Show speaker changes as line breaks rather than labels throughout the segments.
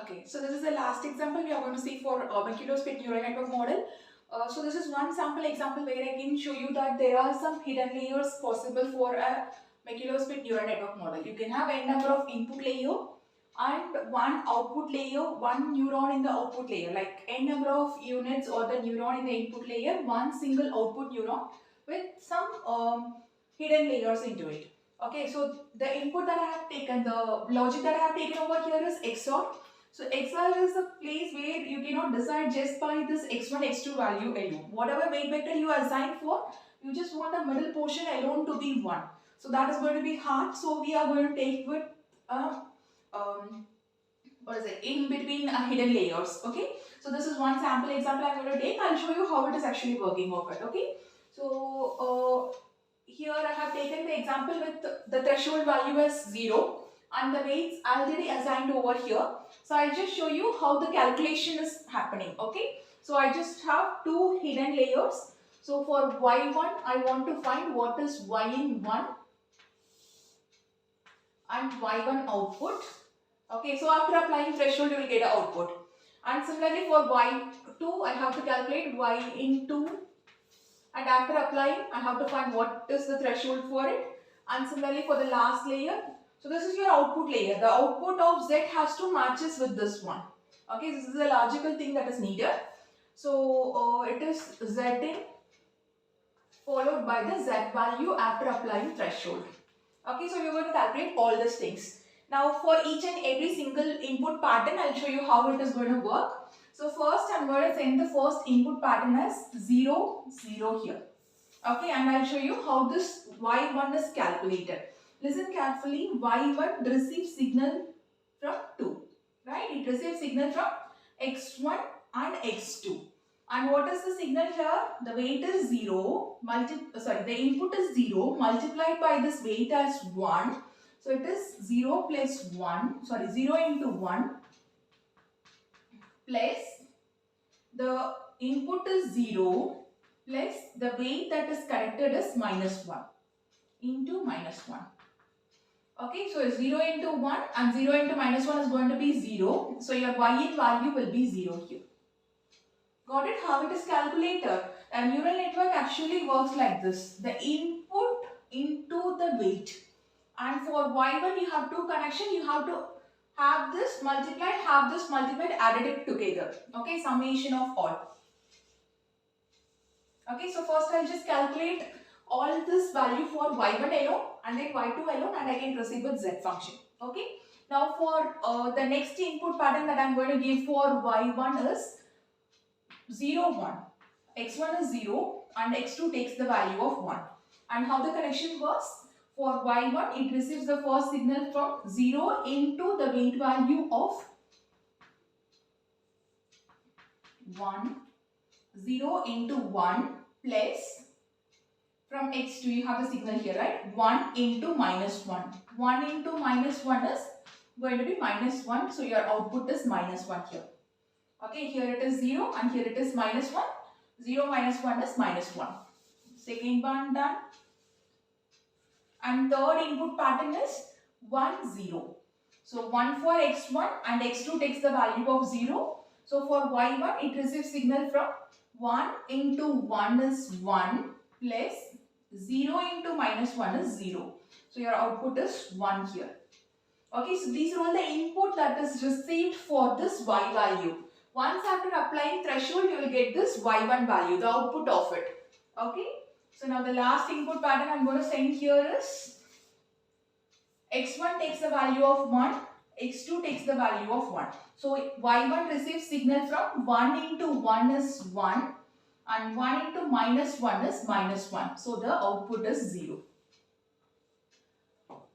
Okay, so this is the last example we are going to see for McCulloch-Pitts Neural Network model. So this is one sample example where I can show you that there are some hidden layers possible for a McCulloch-Pitts Neural Network model. You can have n number of input layer and one output layer, one neuron in the output layer, like n number of units or the neuron in the input layer, one single output neuron with some hidden layers into it. Okay, so the input that I have taken, the logic that I have taken over here is XOR. So XOR is the place where you cannot decide just by this x1, x2 value alone. Whatever weight vector you assign for, you just want the middle portion alone to be 1. So that is going to be hard. So we are going to take with what is it, in between hidden layers. Okay, so this is one sample example I'm going to take. I'll show you how it is actually working of it. Okay, so here I have taken the example with the threshold value as 0 and the weights already assigned over here. So I'll just show you how the calculation is happening. Okay, so I just have two hidden layers. So for y1 I want to find what is y in 1 and y1 output. Okay, so after applying threshold you will get an output. And similarly for y2 I have to calculate y in 2, and after applying I have to find what is the threshold for it. And similarly for the last layer, so this is your output layer. The output of z has to matches with this one. Okay, this is a logical thing that is needed. So it is z in followed by the z value after applying threshold. Okay, so you're going to calculate all these things. Now for each and every single input pattern, I'll show you how it is going to work. So first I'm going to send the first input pattern as 0, 0 here. Okay, and I'll show you how this y1 is calculated. Listen carefully, y1 receives signal from 2, right? It receives signal from x1 and x2. And what is the signal here? The weight is 0, the input is 0 multiplied by this weight as 1. So it is 0 plus 1, 0 into 1 plus the input is 0 plus the weight that is connected is minus 1 into minus 1. Okay, so 0 into 1 and 0 into minus 1 is going to be 0. So your y in value will be 0 here. Got it? How it is calculated? A neural network actually works like this. The input into the weight. And for y1 you have two connections. You have to have this multiplied, added it together. Okay, summation of all. Okay, so first I'll just calculate all this value for y1 alone and then y2 alone, and I can proceed with z function. Okay, now for the next input pattern that I'm going to give for y1 is 0, 1. x1 is 0 and x2 takes the value of 1. And how the connection works? For y1 it receives the first signal from 0 into the weight value of 1. 0 into 1 plus, from x2 you have the signal here, right? 1 into minus 1. 1 into minus 1 is going to be minus 1. So your output is minus 1 here. Okay, here it is 0 and here it is minus 1. 0 minus 1 is minus 1. Second one done. And third input pattern is 1, 0. So 1 for x1 and x2 takes the value of 0. So for y1 it receives signal from 1 into 1 is 1 plus 0 into minus 1 is 0. So your output is 1 here. Okay, so these are all the input that is received for this y value. Once after applying threshold, you will get this y1 value, the output of it. Okay, so now the last input pattern I'm going to send here is x1 takes the value of 1, x2 takes the value of 1. So y1 receives signal from 1 into 1 is 1 and 1 into minus 1 is minus 1. So the output is 0.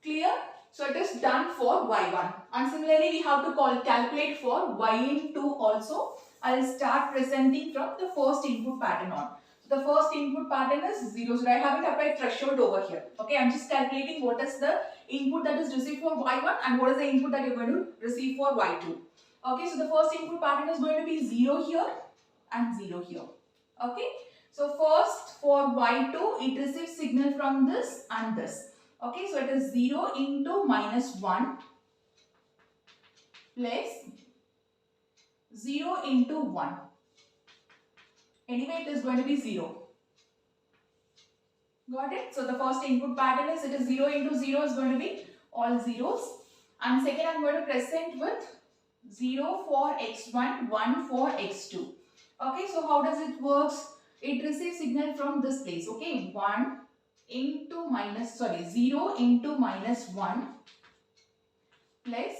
Clear? So it is done for y1. And similarly we have to calculate for y in 2 also. I will start presenting from the first input pattern on. So the first input pattern is 0. So I haven't applied threshold over here. Okay, I am just calculating what is the input that is received for y1 and what is the input that you are going to receive for y2. Okay, so the first input pattern is going to be 0 here and 0 here. Okay, so first for y2 it receives signal from this and this. Okay, so it is 0 into minus 1 plus 0 into 1. Anyway, it is going to be 0. Got it? So the first input pattern is, it is 0 into 0 is going to be all zeros. And second, I am going to present with 0 for x1, 1 for x2. Okay, so how does it work? It receives signal from this place. Okay, 1 into minus, 0 into minus 1 plus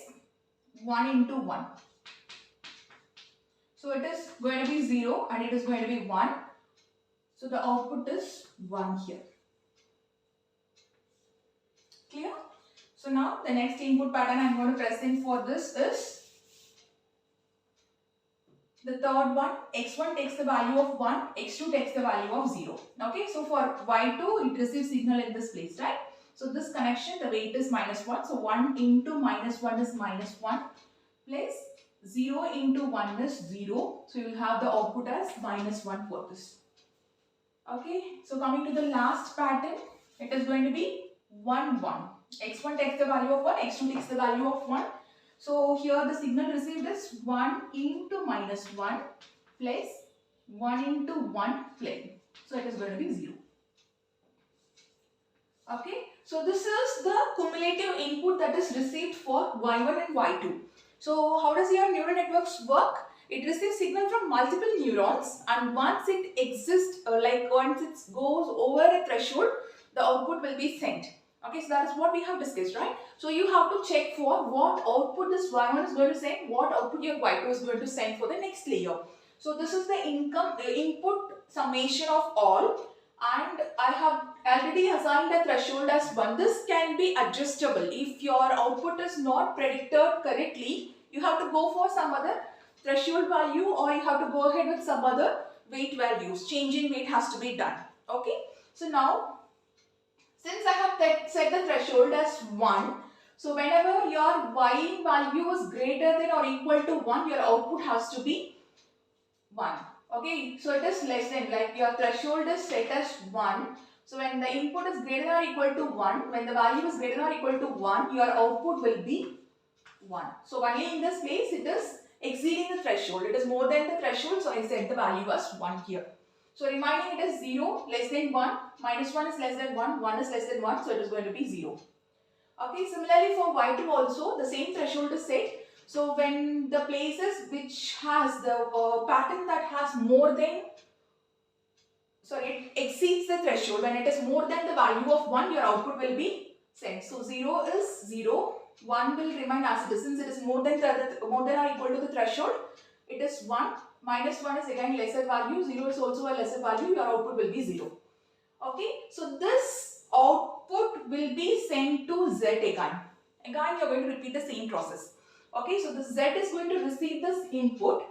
1 into 1. So it is going to be 0 and it is going to be 1. So the output is 1 here. Clear? So now the next input pattern I am going to present for this is the third one. X1 takes the value of 1, x2 takes the value of 0. Okay, so for y2 it receives signal in this place, right? So this connection, the weight is minus 1. So 1 into minus 1 is minus 1 plus 0 into 1 is 0. So you will have the output as minus 1 for this. Okay, so coming to the last pattern, it is going to be 1, 1. x1 takes the value of 1, x2 takes the value of 1. So here the signal received is 1 into minus 1 plus 1 into 1 plane. So it is going to be 0. Okay, so this is the cumulative input that is received for y1 and y2. So how does your neural networks work? It receives signal from multiple neurons, and once it exists, once it goes over a threshold, the output will be sent. Okay, so that is what we have discussed, right? So you have to check for what output this y1 is going to send, what output your y2 is going to send for the next layer. So this is the input summation of all, and I have already assigned a threshold as 1. This can be adjustable. If your output is not predicted correctly, you have to go for some other threshold value, or you have to go ahead with some other weight values. Change in weight has to be done. Okay, so now since I have set the threshold as 1, so whenever your y value is greater than or equal to 1, your output has to be 1. Okay, so it is less than, like your threshold is set as 1. So when the input is greater than or equal to 1, when the value is greater than or equal to 1, your output will be 1. So only in this case it is exceeding the threshold. It is more than the threshold, so I set the value as 1 here. So remaining, it is 0, less than 1, minus 1 is less than 1, 1 is less than 1, so it is going to be 0. Okay, similarly for y2 also, the same threshold is set. So when the places which has the pattern that has more than, it exceeds the threshold, when it is more than the value of 1, your output will be sent. So 0 is 0, 1 will remain as it is. Since it is more than or equal to the threshold, it is 1. Minus 1 is again lesser value, 0 is also a lesser value, your output will be 0. Okay, so this output will be sent to Z again. Again, you are going to repeat the same process. Okay, so the Z is going to receive this input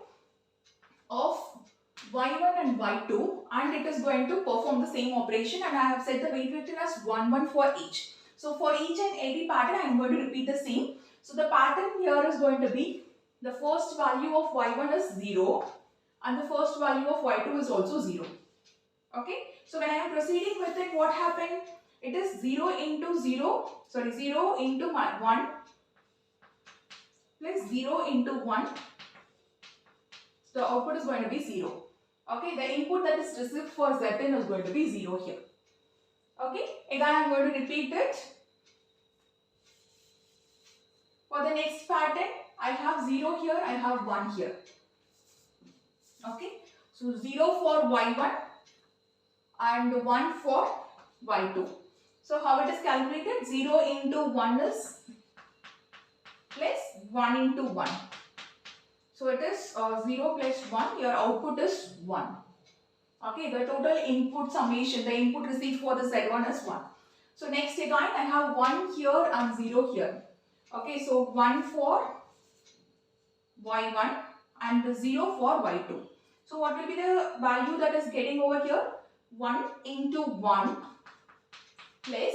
of y1 and y2, and it is going to perform the same operation, and I have set the weight vector as 1, 1 for each. So for each and every pattern, I am going to repeat the same. So the pattern here is going to be, the first value of y1 is 0 and the first value of y2 is also 0. Okay, so when I am proceeding with it, what happened? It is 0 into 0 into 1 plus 0 into 1. So the output is going to be 0. Okay, the input that is received for Zn is going to be 0 here. Okay, again I am going to repeat it. For the next pattern, I have 0 here, I have 1 here. Okay, so 0 for y1 and 1 for y2. So how it is calculated? 0 into 1 is plus 1 into 1. So it is 0 plus 1, your output is 1. Okay, the total input summation, the input received for the Z1 is 1. So next again, I have 1 here and 0 here. Okay, so 1 for y1 and 0 for y2. So what will be the value that is getting over here? 1 into 1 plus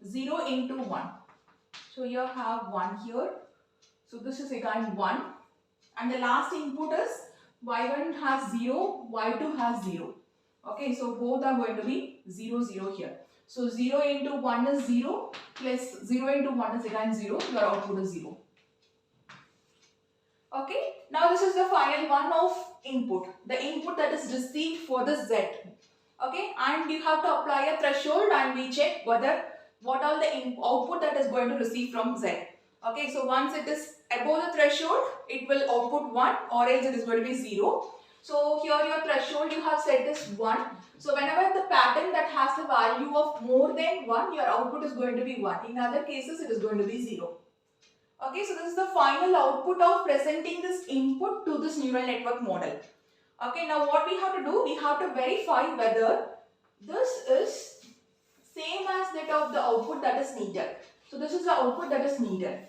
0 into 1. So you have 1 here. So this is again 1. And the last input is y1 has 0, y2 has 0. Okay, so both are going to be 0, 0 here. So 0 into 1 is 0 plus 0 into 1 is again 0. Your output is 0. Okay, Now this is the final one of input, the input that is received for the Z. Okay, and you have to apply a threshold and we check whether what all the output that is going to receive from Z. Okay, so once it is above the threshold, it will output 1 or else it is going to be 0. So here your threshold you have set is 1. So whenever the pattern that has the value of more than 1, your output is going to be 1. In other cases, it is going to be 0. Okay, so this is the final output of presenting this input to this neural network model. Okay, now what we have to do, we have to verify whether this is same as that of the output that is needed. So this is the output that is needed.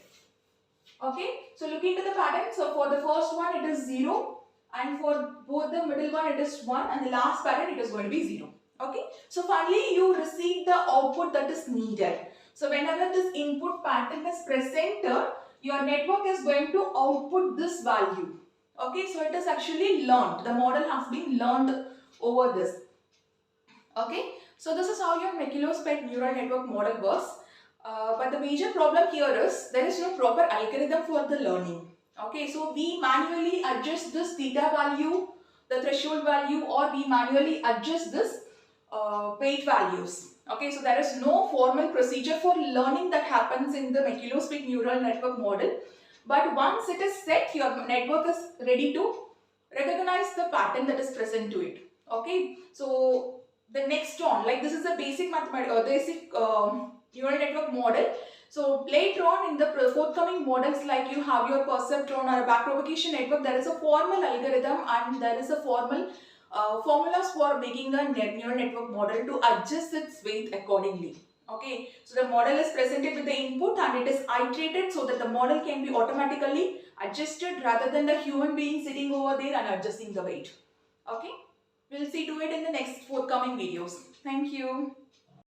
Okay, so look into the pattern. So for the first one it is 0 and for both the middle one it is 1 and the last pattern it is going to be 0. Okay, so finally you receive the output that is needed. So whenever this input pattern is presented, your network is going to output this value. Okay, so it is actually learned. The model has been learned over this. Okay, so this is how your McCulloch-Pitts neural network model works. But the major problem here is there is no proper algorithm for the learning. Okay, so we manually adjust this theta value, the threshold value, or we manually adjust this weight values. Okay, so there is no formal procedure for learning that happens in the McCulloch-Pitts neural network model. But once it is set, your network is ready to recognize the pattern that is present to it. Okay, so the next one, like this is a basic neural network model. So later on in the forthcoming models, like you have your perceptron or a backpropagation network, there is a formal algorithm and there is a formal formulas for making a neural network model to adjust its weight accordingly. Okay, so the model is presented with the input and it is iterated so that the model can be automatically adjusted rather than the human being sitting over there and adjusting the weight. Okay, we'll see to it in the next forthcoming videos. Thank you.